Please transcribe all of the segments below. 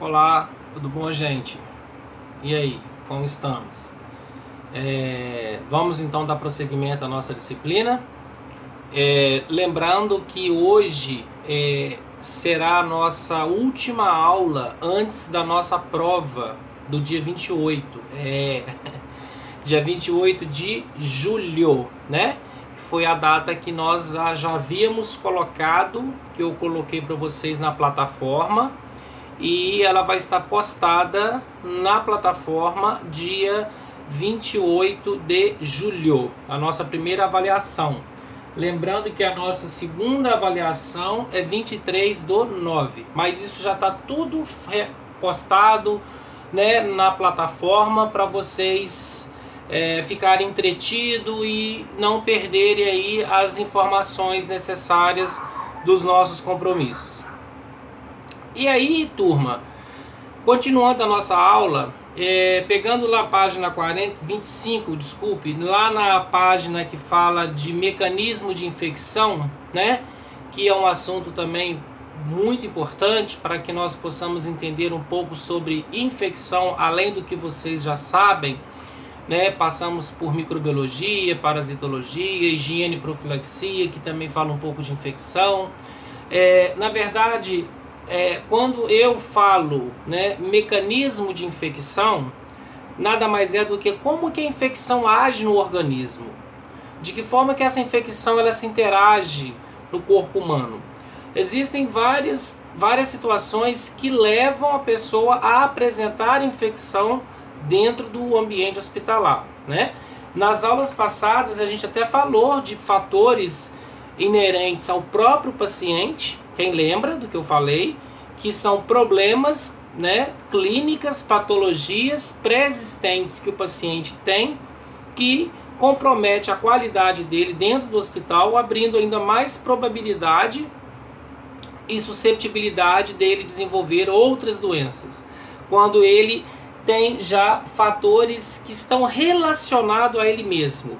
Olá, tudo bom, gente? E aí, como estamos? Vamos então dar prosseguimento à nossa disciplina. Lembrando que hoje será a nossa última aula antes da nossa prova do dia 28. Dia 28 de julho, né? Foi a data que nós já havíamos colocado, que eu coloquei para vocês na plataforma. E ela vai estar postada na plataforma dia 28 de julho, a nossa primeira avaliação. Lembrando que a nossa segunda avaliação é 23/9, mas isso já está tudo postado, né, na plataforma para vocês ficarem entretidos e não perderem aí as informações necessárias dos nossos compromissos. E aí, turma, continuando a nossa aula, pegando lá a página 25, lá na página que fala de mecanismo de infecção, né, que é um assunto também muito importante para que nós possamos entender um pouco sobre infecção, além do que vocês já sabem, né, passamos por microbiologia, parasitologia, higiene e profilaxia, que também fala um pouco de infecção. Na verdade, quando eu falo, né, mecanismo de infecção, nada mais é do que como que a infecção age no organismo, de que forma que essa infecção ela se interage no corpo humano. Existem várias situações que levam a pessoa a apresentar infecção dentro do ambiente hospitalar, né? Nas aulas passadas a gente até falou de fatores inerentes ao próprio paciente, quem lembra do que eu falei, que são problemas, né, clínicas, patologias pré-existentes que o paciente tem, que compromete a qualidade dele dentro do hospital, abrindo ainda mais probabilidade e susceptibilidade dele desenvolver outras doenças, quando ele tem já fatores que estão relacionados a ele mesmo.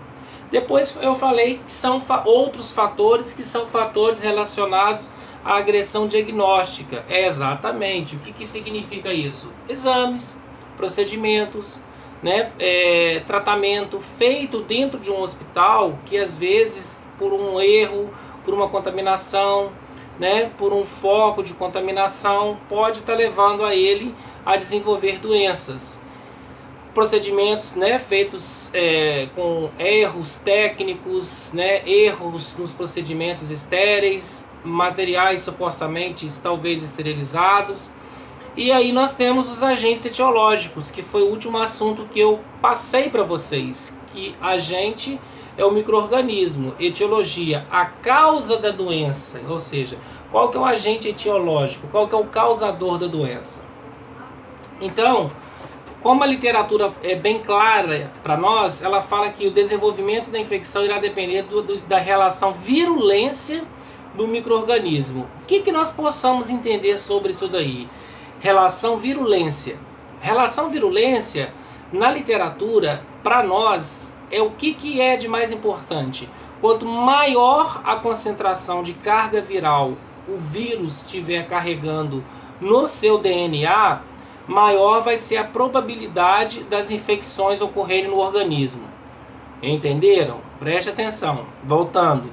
Depois eu falei que são outros fatores que são fatores relacionados à agressão diagnóstica. Exatamente. O que significa isso? Exames, procedimentos, né? Tratamento feito dentro de um hospital que às vezes por um erro, por uma contaminação, né? Por um foco de contaminação, pode estar levando a ele a desenvolver doenças. Procedimentos, né, feitos com erros técnicos, né, erros nos procedimentos estéreis, materiais supostamente talvez esterilizados. E aí nós temos os agentes etiológicos, que foi o último assunto que eu passei para vocês, que agente é o micro-organismo, etiologia, a causa da doença, ou seja, qual que é o agente etiológico, qual que é o causador da doença. Então, como a literatura é bem clara para nós, ela fala que o desenvolvimento da infecção irá depender da relação virulência do micro-organismo. O que nós possamos entender sobre isso daí? Relação virulência. Relação virulência, na literatura, para nós, é o que é de mais importante. Quanto maior a concentração de carga viral o vírus estiver carregando no seu DNA, maior vai ser a probabilidade das infecções ocorrerem no organismo. Entenderam? Preste atenção. Voltando.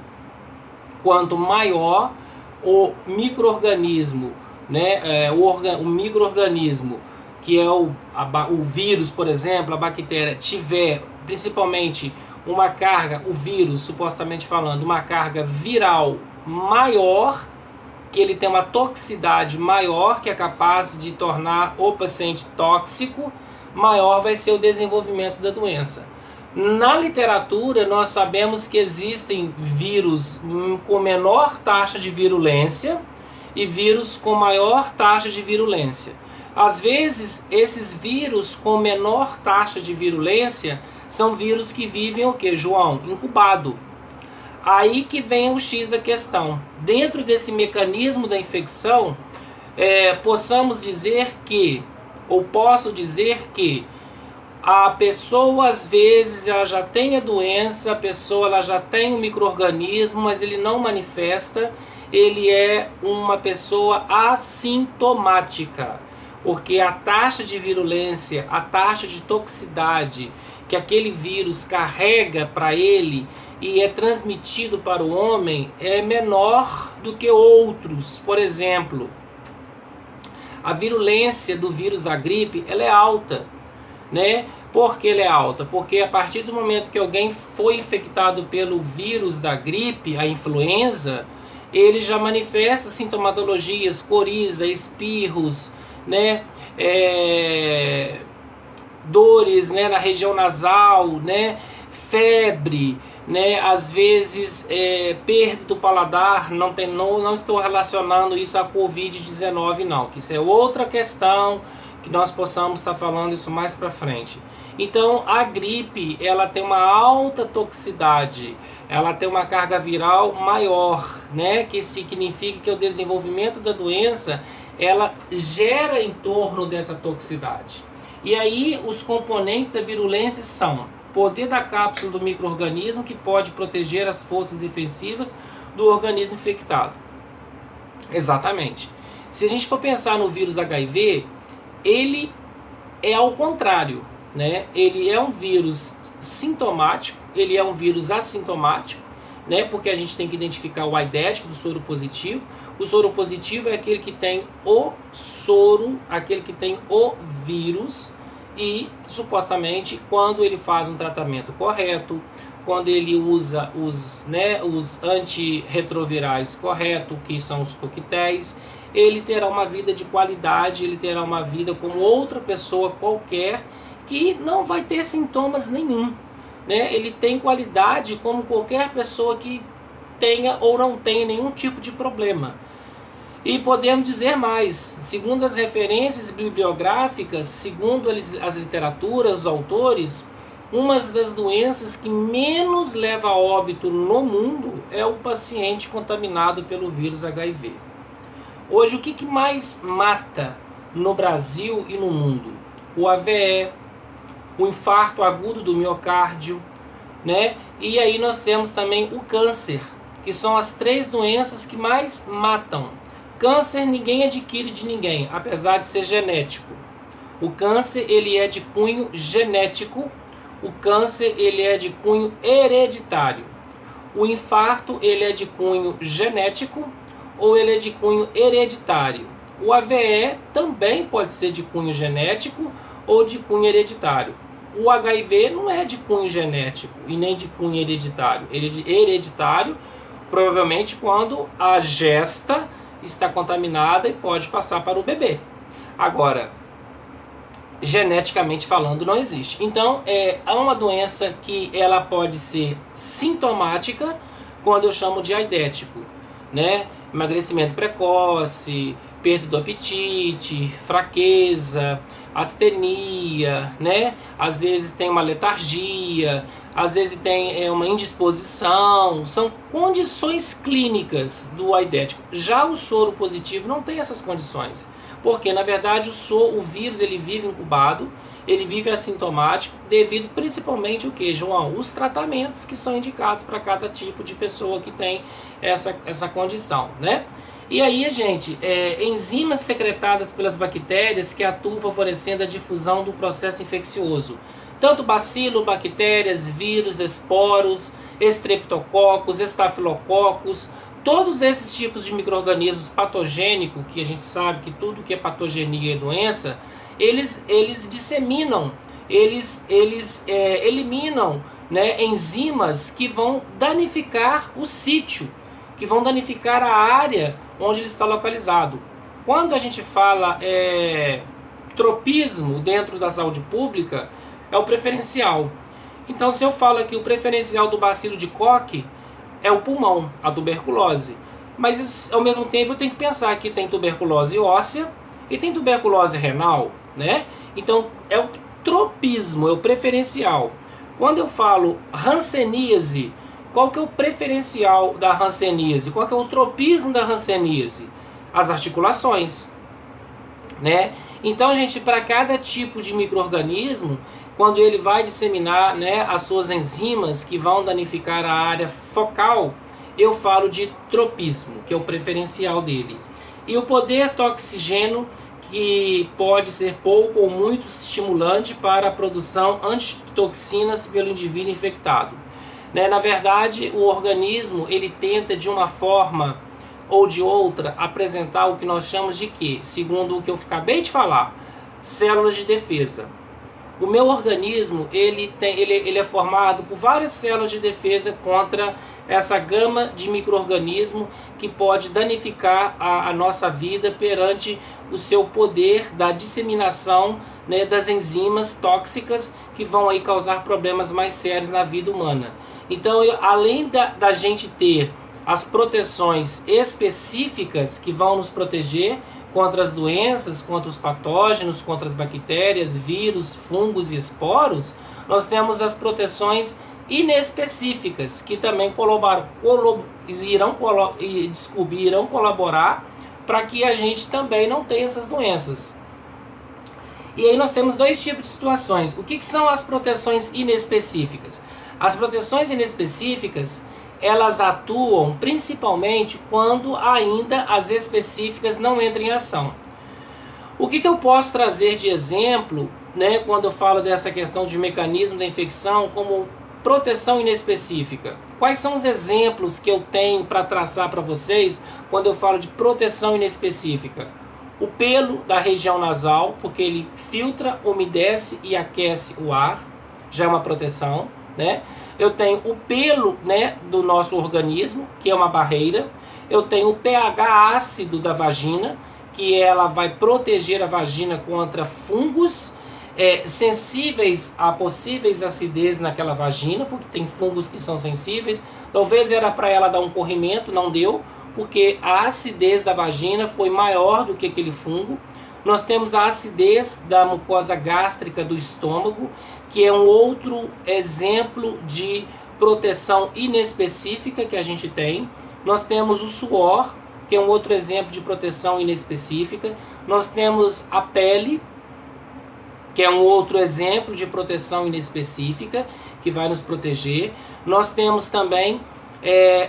Quanto maior o micro-organismo, né, o micro-organismo, que é o vírus, por exemplo, a bactéria, tiver principalmente uma carga, o vírus, supostamente falando, uma carga viral maior, que ele tem uma toxicidade maior, que é capaz de tornar o paciente tóxico, maior vai ser o desenvolvimento da doença. Na literatura, nós sabemos que existem vírus com menor taxa de virulência e vírus com maior taxa de virulência. Às vezes, esses vírus com menor taxa de virulência são vírus que vivem o que, João? Incubado. Aí que vem o X da questão. Dentro desse mecanismo da infecção, posso dizer que a pessoa às vezes ela já tem a doença, a pessoa ela já tem um micro-organismo, mas ele não manifesta, ele é uma pessoa assintomática. porque a taxa de virulência, a taxa de toxicidade que aquele vírus carrega para ele e é transmitido para o homem é menor do que outros. Por exemplo, a virulência do vírus da gripe, ela é alta, né? Por que ela é alta? Porque a partir do momento que alguém foi infectado pelo vírus da gripe, a influenza, ele já manifesta sintomatologias, coriza, espirros, né? Dores, né, na região nasal, né, febre, né, às vezes perda do paladar. Não estou relacionando isso à Covid-19 não, que isso é outra questão que nós possamos estar falando isso mais para frente. Então a gripe, ela tem uma alta toxicidade, ela tem uma carga viral maior, né, que significa que o desenvolvimento da doença ela gera em torno dessa toxicidade. E aí os componentes da virulência são poder da cápsula do micro-organismo, que pode proteger as forças defensivas do organismo infectado. Exatamente. Se a gente for pensar no vírus HIV, ele é ao contrário, né? Ele é um vírus sintomático, ele é um vírus assintomático, né? Porque a gente tem que identificar o aidético do soro positivo. O soro positivo é aquele que tem o soro, aquele que tem o vírus, e supostamente quando ele faz um tratamento correto, quando ele usa os antirretrovirais corretos, que são os coquetéis, ele terá uma vida de qualidade, ele terá uma vida como outra pessoa qualquer que não vai ter sintomas nenhum, né? Ele tem qualidade como qualquer pessoa que tenha ou não tenha nenhum tipo de problema. E podemos dizer mais, segundo as referências bibliográficas, segundo as literaturas, os autores, uma das doenças que menos leva a óbito no mundo é o paciente contaminado pelo vírus HIV. Hoje, o que mais mata no Brasil e no mundo? O AVE, o infarto agudo do miocárdio, né? E aí nós temos também o câncer, que são as 3 doenças que mais matam. Câncer ninguém adquire de ninguém, apesar de ser genético. O câncer ele é de cunho genético, o câncer ele é de cunho hereditário. O infarto ele é de cunho genético ou ele é de cunho hereditário. O AVE também pode ser de cunho genético ou de cunho hereditário. O HIV não é de cunho genético e nem de cunho hereditário. Ele é de hereditário, provavelmente quando a gesta está contaminada e pode passar para o bebê. Agora, geneticamente falando, não existe. Então, há uma doença que ela pode ser sintomática quando eu chamo de aidético, né? Emagrecimento precoce, perda do apetite, fraqueza, astenia, né? Às vezes tem uma letargia, às vezes tem uma indisposição, são condições clínicas do aidético. Já o soro positivo não tem essas condições, porque na verdade o vírus ele vive incubado, ele vive assintomático, devido principalmente o que, João? Os tratamentos que são indicados para cada tipo de pessoa que tem essa condição, né? E aí, gente, enzimas secretadas pelas bactérias que atuam favorecendo a difusão do processo infeccioso. Tanto bacilo, bactérias, vírus, esporos, estreptococos, estafilococos, todos esses tipos de micro-organismos patogênicos, que a gente sabe que tudo que é patogenia é doença, eles disseminam, eles eliminam, né, enzimas que vão danificar o sítio, que vão danificar a área onde ele está localizado. Quando a gente fala tropismo dentro da saúde pública, é o preferencial. Então, se eu falo aqui o preferencial do bacilo de Koch é o pulmão, a tuberculose. Mas, ao mesmo tempo, eu tenho que pensar que tem tuberculose óssea e tem tuberculose renal, né? Então, é o tropismo, é o preferencial. Quando eu falo hanseníase, qual que é o preferencial da hanseníase? Qual que é o tropismo da hanseníase? As articulações, né? Então, gente, para cada tipo de micro-organismo, quando ele vai disseminar, né, as suas enzimas que vão danificar a área focal, eu falo de tropismo, que é o preferencial dele. E o poder toxigeno, que pode ser pouco ou muito estimulante para a produção antitoxinas pelo indivíduo infectado. Na verdade, o organismo ele tenta de uma forma ou de outra apresentar o que nós chamamos de quê? Segundo o que eu acabei de falar, células de defesa. O meu organismo ele é formado por várias células de defesa contra essa gama de micro-organismos que pode danificar a nossa vida perante o seu poder da disseminação, né, das enzimas tóxicas que vão aí causar problemas mais sérios na vida humana. Então, além da gente ter as proteções específicas que vão nos proteger contra as doenças, contra os patógenos, contra as bactérias, vírus, fungos e esporos, nós temos as proteções inespecíficas, que também irão colaborar para que a gente também não tenha essas doenças. E aí nós temos dois tipos de situações. O que são as proteções inespecíficas? As proteções inespecíficas, elas atuam principalmente quando ainda as específicas não entram em ação. O que eu posso trazer de exemplo, né, quando eu falo dessa questão de mecanismo da infecção como proteção inespecífica? Quais são os exemplos que eu tenho para traçar para vocês quando eu falo de proteção inespecífica? O pelo da região nasal, porque ele filtra, umedece e aquece o ar, já é uma proteção, né? Eu tenho o pelo, né, do nosso organismo, que é uma barreira. Eu tenho o pH ácido da vagina, que ela vai proteger a vagina contra fungos sensíveis a possíveis acidez naquela vagina, porque tem fungos que são sensíveis. Talvez era para ela dar um corrimento, não deu, porque a acidez da vagina foi maior do que aquele fungo. Nós temos a acidez da mucosa gástrica do estômago, que é um outro exemplo de proteção inespecífica que a gente tem. Nós temos o suor, que é um outro exemplo de proteção inespecífica. Nós temos a pele, que é um outro exemplo de proteção inespecífica, que vai nos proteger. Nós temos também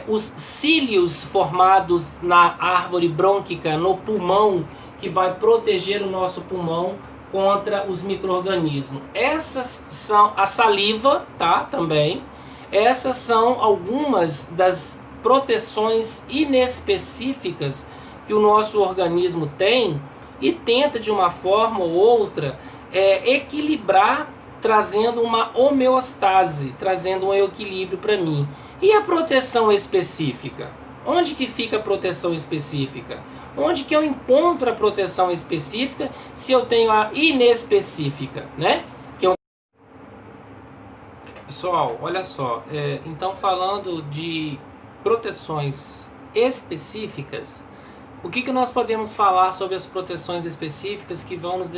os cílios formados na árvore brônquica, no pulmão, que vai proteger o nosso pulmão contra os micro-organismos. Essas são a saliva, tá? Também. Essas são algumas das proteções inespecíficas que o nosso organismo tem e tenta de uma forma ou outra equilibrar, trazendo uma homeostase, trazendo um equilíbrio para mim. E a proteção específica? Onde que fica a proteção específica? Onde que eu encontro a proteção específica se eu tenho a inespecífica, né? Pessoal, olha só, então falando de proteções específicas, o que nós podemos falar sobre as proteções específicas que irão nos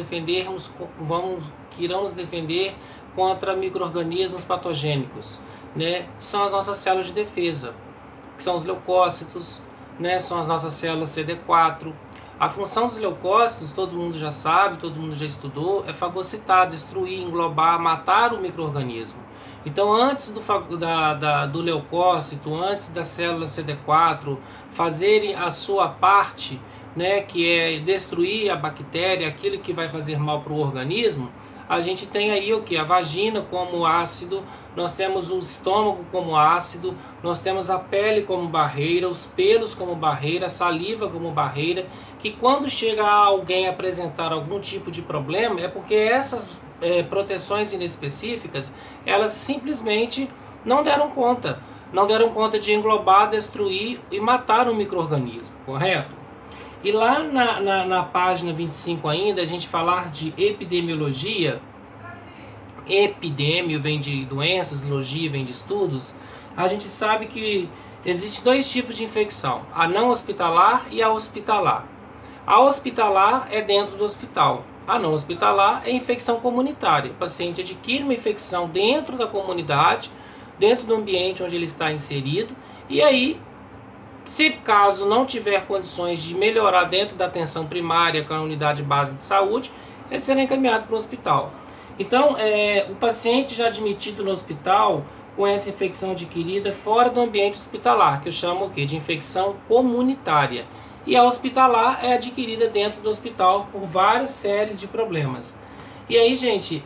defender contra micro-organismos patogênicos, né? São as nossas células de defesa, que são os leucócitos, né? São as nossas células CD4. A função dos leucócitos, todo mundo já sabe, todo mundo já estudou, é fagocitar, destruir, englobar, matar o micro-organismo. Então, antes do leucócito, antes das células CD4 fazerem a sua parte, né, que é destruir a bactéria, aquilo que vai fazer mal para o organismo, a gente tem aí o que? A vagina como ácido, nós temos o estômago como ácido, nós temos a pele como barreira, os pelos como barreira, a saliva como barreira, que quando chega alguém apresentar algum tipo de problema, é porque essas proteções inespecíficas, elas simplesmente não deram conta de englobar, destruir e matar um micro-organismo, correto? E lá na página 25 ainda, a gente falar de epidemiologia, epidemio vem de doenças, logia vem de estudos, a gente sabe que existem dois tipos de infecção, a não hospitalar e a hospitalar. A hospitalar é dentro do hospital, a não hospitalar é infecção comunitária. O paciente adquire uma infecção dentro da comunidade, dentro do ambiente onde ele está inserido, e aí, se caso não tiver condições de melhorar dentro da atenção primária, com a unidade básica de saúde, ele será encaminhado para o hospital. Então, o paciente já admitido no hospital com essa infecção adquirida fora do ambiente hospitalar, que eu chamo o quê? De infecção comunitária. e a hospitalar é adquirida dentro do hospital por várias séries de problemas. E aí, gente,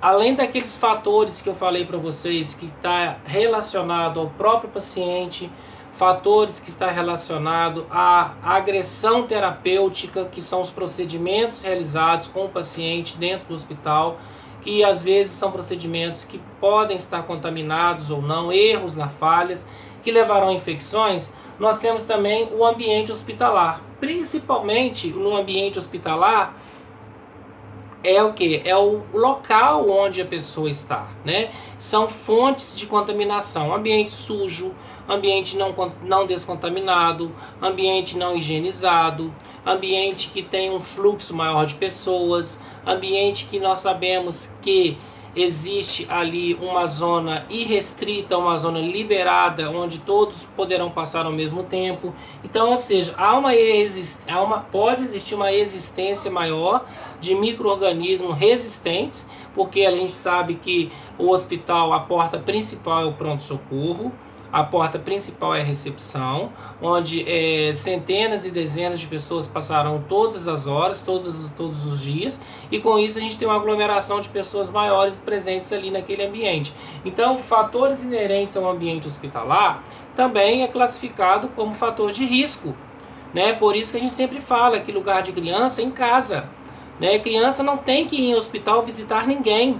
além daqueles fatores que eu falei para vocês, que está relacionado ao próprio paciente, fatores que está relacionado à agressão terapêutica, que são os procedimentos realizados com o paciente dentro do hospital, que às vezes são procedimentos que podem estar contaminados ou não, erros na falhas, que levarão a infecções. Nós temos também o ambiente hospitalar. Principalmente no ambiente hospitalar, é o que? É o local onde a pessoa está, né? São fontes de contaminação, ambiente sujo, ambiente não descontaminado, ambiente não higienizado, ambiente que tem um fluxo maior de pessoas, ambiente que nós sabemos que existe ali uma zona irrestrita, uma zona liberada, onde todos poderão passar ao mesmo tempo. Então, ou seja, pode existir uma existência maior de micro-organismos resistentes, porque a gente sabe que o hospital, a porta principal é o pronto-socorro, a porta principal é a recepção, onde centenas e dezenas de pessoas passarão todas as horas, todos os dias, e com isso a gente tem uma aglomeração de pessoas maiores presentes ali naquele ambiente. Então, fatores inerentes ao ambiente hospitalar também é classificado como fator de risco, né? Por isso que a gente sempre fala que lugar de criança é em casa, né? Criança não tem que ir em hospital visitar ninguém.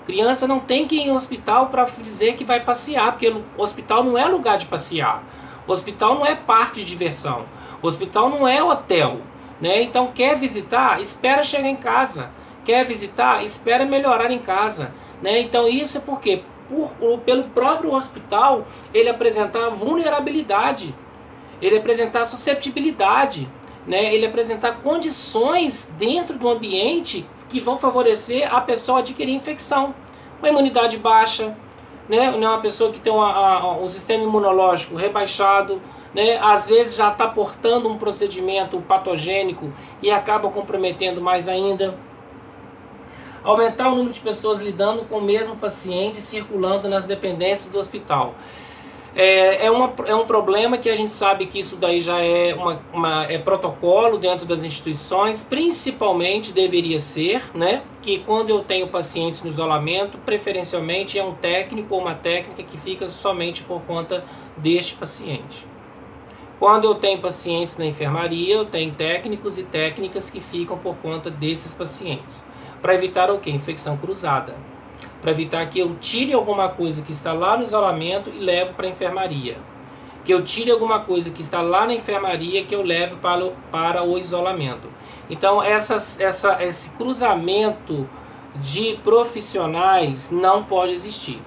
Criança não tem que ir em hospital para dizer que vai passear, porque o hospital não é lugar de passear. O hospital não é parque de diversão. O hospital não é hotel, né? Então, quer visitar? Espera chegar em casa. Quer visitar? Espera melhorar em casa, né? Então, isso é porque, pelo próprio hospital, ele apresentar vulnerabilidade, ele apresentar susceptibilidade, né? Ele apresentar condições dentro do ambiente que vão favorecer a pessoa adquirir infecção. Uma imunidade baixa, né? Uma pessoa que tem um sistema imunológico rebaixado, né? Às vezes já está portando um procedimento patogênico e acaba comprometendo mais ainda. Aumentar o número de pessoas lidando com o mesmo paciente circulando nas dependências do hospital. É um problema que a gente sabe que isso daí já é protocolo dentro das instituições, principalmente deveria ser, né? Que quando eu tenho pacientes no isolamento, preferencialmente é um técnico ou uma técnica que fica somente por conta deste paciente. Quando eu tenho pacientes na enfermaria, eu tenho técnicos e técnicas que ficam por conta desses pacientes. Para evitar o quê? Infecção cruzada. Para evitar que eu tire alguma coisa que está lá no isolamento e levo para a enfermaria. Que eu tire alguma coisa que está lá na enfermaria que eu levo para o isolamento. Então, esse cruzamento de profissionais não pode existir.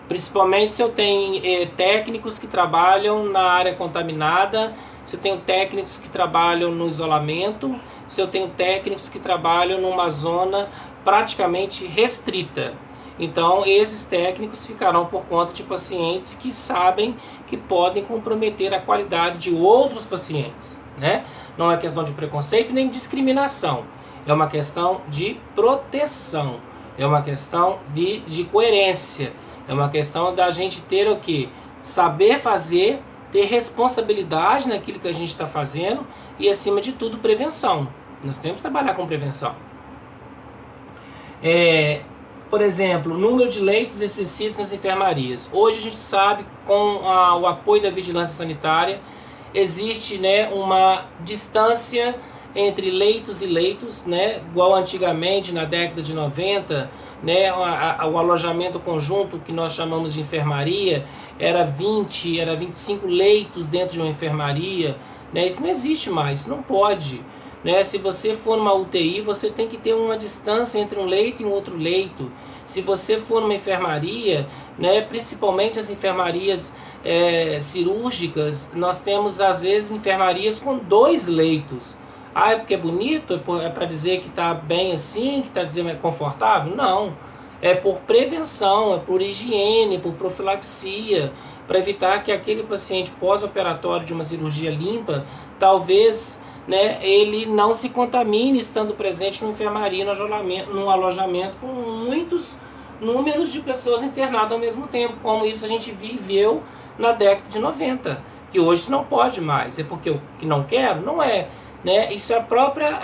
Principalmente se eu tenho técnicos que trabalham na área contaminada, se eu tenho técnicos que trabalham no isolamento, se eu tenho técnicos que trabalham numa zona praticamente restrita. Então, esses técnicos ficarão por conta de pacientes que sabem que podem comprometer a qualidade de outros pacientes, né? Não é questão de preconceito nem discriminação, é uma questão de proteção, é uma questão de coerência, é uma questão da gente ter o quê? Saber fazer, ter responsabilidade naquilo que a gente está fazendo e, acima de tudo, prevenção. Nós temos que trabalhar com prevenção. Por exemplo, número de leitos excessivos nas enfermarias. Hoje a gente sabe, com o apoio da vigilância sanitária, existe, né, uma distância entre leitos e leitos, né, igual antigamente, na década de 90, né, o alojamento conjunto, que nós chamamos de enfermaria, era 20, era 25 leitos dentro de uma enfermaria, né, isso não existe mais, isso não pode. Né? Se você for numa UTI, você tem que ter uma distância entre um leito e um outro leito. Se você for numa enfermaria, né, principalmente as enfermarias cirúrgicas, nós temos às vezes enfermarias com 2 leitos. Ah, é porque é bonito? É para dizer que está bem assim, que está dizendo que é confortável? Não. É por prevenção, é por higiene, por profilaxia, para evitar que aquele paciente pós-operatório de uma cirurgia limpa, talvez, né, ele não se contamine estando presente numa enfermaria, num alojamento com muitos números de pessoas internadas ao mesmo tempo, como isso a gente viveu na década de 90. que hoje não pode mais. É porque eu que não quero? Não é. Né? Isso é a própria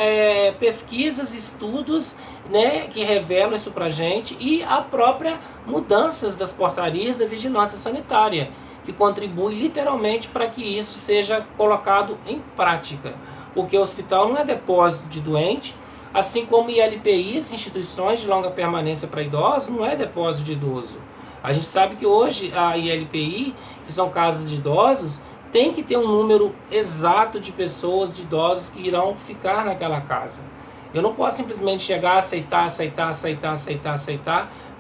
pesquisas, estudos, né, que revelam isso para a gente, e a própria mudanças das portarias da vigilância sanitária, que contribui literalmente para que isso seja colocado em prática. Porque o hospital não é depósito de doente, assim como ILPIs, instituições de longa permanência para idosos, não é depósito de idoso. A gente sabe que hoje a ILPI, que são casas de idosos, tem que ter um número exato de pessoas, de idosos que irão ficar naquela casa. Eu não posso simplesmente chegar, aceitar,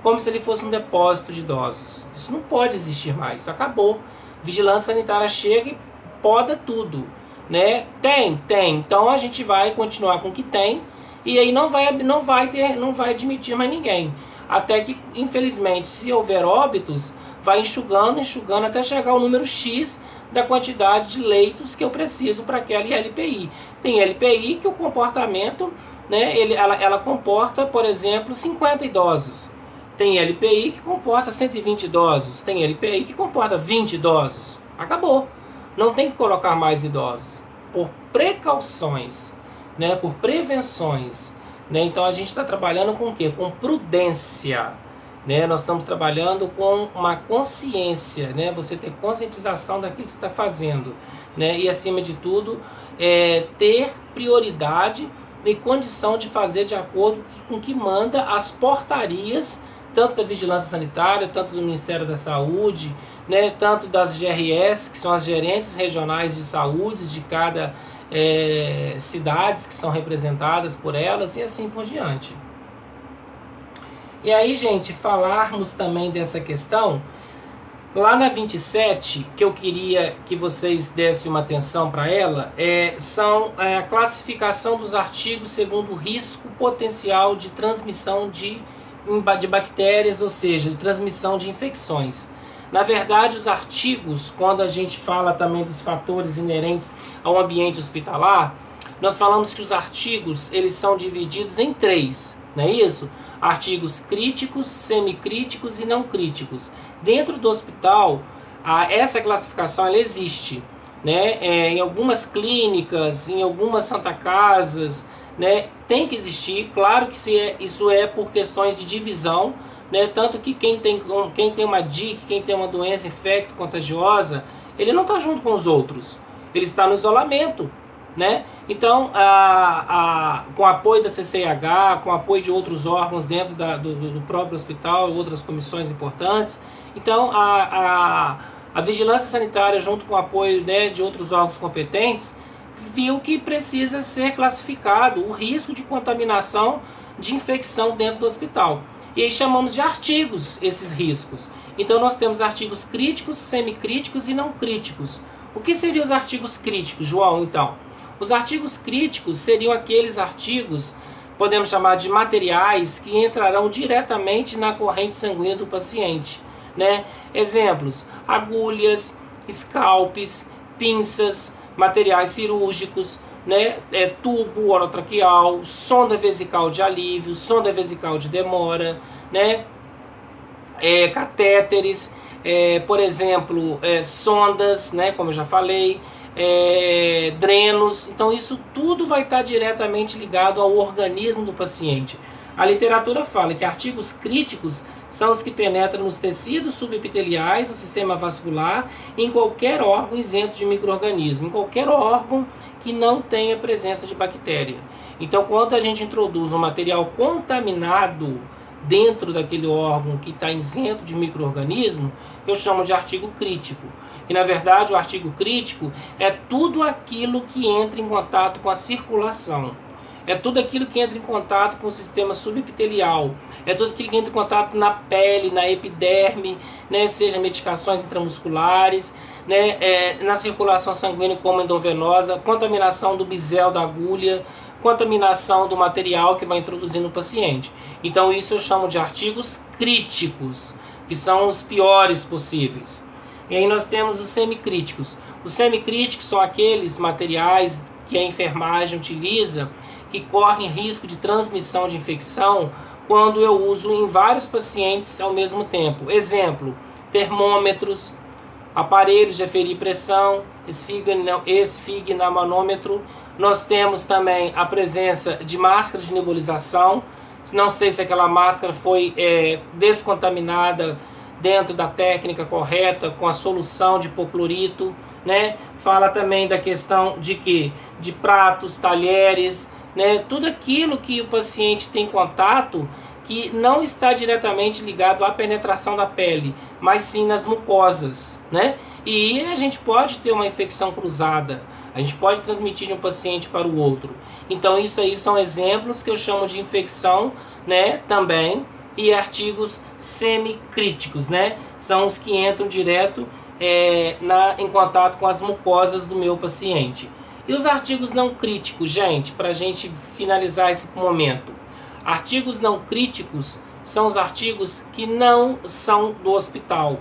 como se ele fosse um depósito de idosos. Isso não pode existir mais, isso acabou. Vigilância sanitária chega e poda tudo, né? Tem. Então a gente vai continuar com o que tem, e aí não vai admitir mais ninguém. Até que, infelizmente, se houver óbitos, vai enxugando até chegar ao número X da quantidade de leitos que eu preciso para aquela ILPI. Tem ILPI que o comportamento, né, ela comporta, por exemplo, 50 idosos. Tem ILPI que comporta 120 idosos. Tem ILPI que comporta 20 idosos. Acabou. Não tem que colocar mais idosos. Por precauções, né, por prevenções. Né? Então a gente está trabalhando com o quê? Com prudência. Né? Nós estamos trabalhando com uma consciência, né? Você ter conscientização daquilo que você está fazendo, né? E acima de tudo, ter prioridade e condição de fazer de acordo com o que manda as portarias, tanto da Vigilância Sanitária, tanto do Ministério da Saúde, né? Tanto das GRS, que são as Gerências Regionais de Saúde de cada cidades que são representadas por elas, e assim por diante. E aí, gente, falarmos também dessa questão, lá na 27, que eu queria que vocês dessem uma atenção para ela, são a classificação dos artigos segundo o risco potencial de transmissão de bactérias, ou seja, de transmissão de infecções. Na verdade, os artigos, quando a gente fala também dos fatores inerentes ao ambiente hospitalar, nós falamos que os artigos, eles são divididos em 3, não é isso? Artigos críticos, semicríticos e não críticos. Dentro do hospital, essa classificação ela existe, né? Em algumas clínicas, em algumas Santa Casas, né? Tem que existir. Claro que isso é por questões de divisão, né? Tanto que quem tem uma DIC, quem tem uma doença infecto-contagiosa, ele não está junto com os outros, ele está no isolamento. Né? Então, com o apoio da CCIH, com o apoio de outros órgãos dentro do próprio hospital, outras comissões importantes, então a Vigilância Sanitária, junto com o apoio, né, de outros órgãos competentes, viu que precisa ser classificado o risco de contaminação, de infecção dentro do hospital. E aí chamamos de artigos esses riscos. Então nós temos artigos críticos, semicríticos e não críticos. O que seriam os artigos críticos, João, então? Os artigos críticos seriam aqueles artigos, podemos chamar de materiais, que entrarão diretamente na corrente sanguínea do paciente. Né? Exemplos: agulhas, scalpes, pinças, materiais cirúrgicos, né? Tubo orotraqueal, sonda vesical de alívio, sonda vesical de demora, né? Catéteres, por exemplo, sondas, né? Como eu já falei, drenos. Então isso tudo vai estar diretamente ligado ao organismo do paciente. A literatura fala que artigos críticos são os que penetram nos tecidos subepiteliais do sistema vascular, em qualquer órgão isento de micro-organismo, em qualquer órgão que não tenha presença de bactéria. Então, quando a gente introduz um material contaminado dentro daquele órgão que está isento de micro-organismo, eu chamo de artigo crítico. E, na verdade, o artigo crítico é tudo aquilo que entra em contato com a circulação. É tudo aquilo que entra em contato com o sistema subepitelial. É tudo aquilo que entra em contato na pele, na epiderme, né, seja medicações intramusculares, né, na circulação sanguínea como endovenosa, contaminação do bisel da agulha, contaminação do material que vai introduzir no paciente. Então isso eu chamo de artigos críticos, que são os piores possíveis. E aí nós temos os semicríticos. Os semicríticos são aqueles materiais que a enfermagem utiliza que correm risco de transmissão de infecção quando eu uso em vários pacientes ao mesmo tempo. Exemplo: termômetros, aparelhos de aferir pressão, esfigmomanômetro. Nós temos também a presença de máscaras de nebulização. Não sei se aquela máscara foi descontaminada dentro da técnica correta, com a solução de hipoclorito, né? Fala também da questão de pratos, talheres, né? Tudo aquilo que o paciente tem contato que não está diretamente ligado à penetração da pele, mas sim nas mucosas, né? E a gente pode ter uma infecção cruzada, a gente pode transmitir de um paciente para o outro. Então isso aí são exemplos que eu chamo de infecção, né? Também. E artigos semicríticos, né? São os que entram direto em contato com as mucosas do meu paciente. E os artigos não críticos, gente, para a gente finalizar esse momento. Artigos não críticos são os artigos que não são do hospital,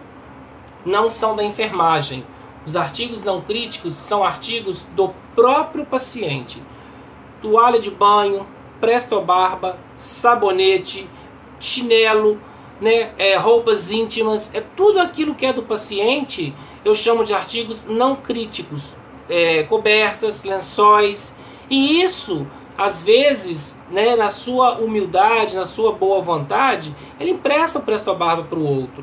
não são da enfermagem. Os artigos não críticos são artigos do próprio paciente. Toalha de banho, prestobarba, sabonete, chinelo, né, roupas íntimas, tudo aquilo que é do paciente, eu chamo de artigos não críticos, cobertas, lençóis, e isso, às vezes, né, na sua humildade, na sua boa vontade, ele empresta o prestobarba para o outro.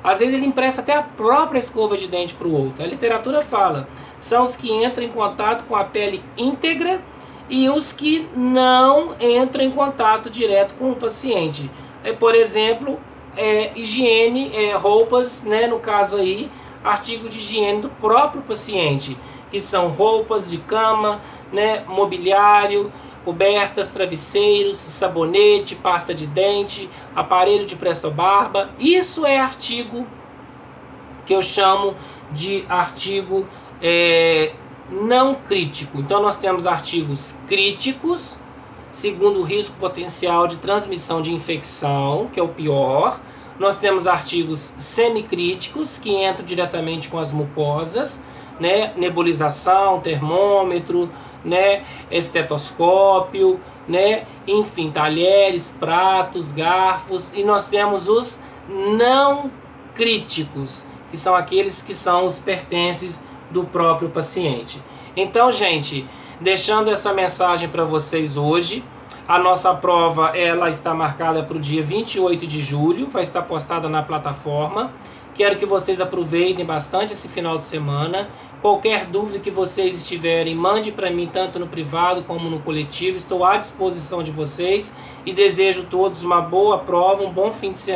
Às vezes ele empresta até a própria escova de dente para o outro. A literatura fala, são os que entram em contato com a pele íntegra e os que não entram em contato direto com o paciente. Por exemplo, higiene, roupas, né, no caso aí, artigo de higiene do próprio paciente, que são roupas de cama, né, mobiliário, cobertas, travesseiros, sabonete, pasta de dente, aparelho de prestobarba. Isso é artigo que eu chamo de artigo não crítico. Então nós temos artigos críticos, segundo o risco potencial de transmissão de infecção, que é o pior. Nós temos artigos semicríticos, que entram diretamente com as mucosas, né? Nebulização, termômetro, né? Estetoscópio, né? Enfim, talheres, pratos, garfos. E nós temos os não críticos, que são aqueles que são os pertences do próprio paciente. Então, gente, deixando essa mensagem para vocês hoje, a nossa prova ela está marcada para o dia 28 de julho, vai estar postada na plataforma. Quero que vocês aproveitem bastante esse final de semana. Qualquer dúvida que vocês tiverem, mande para mim tanto no privado como no coletivo. Estou à disposição de vocês e desejo a todos uma boa prova, um bom fim de semana.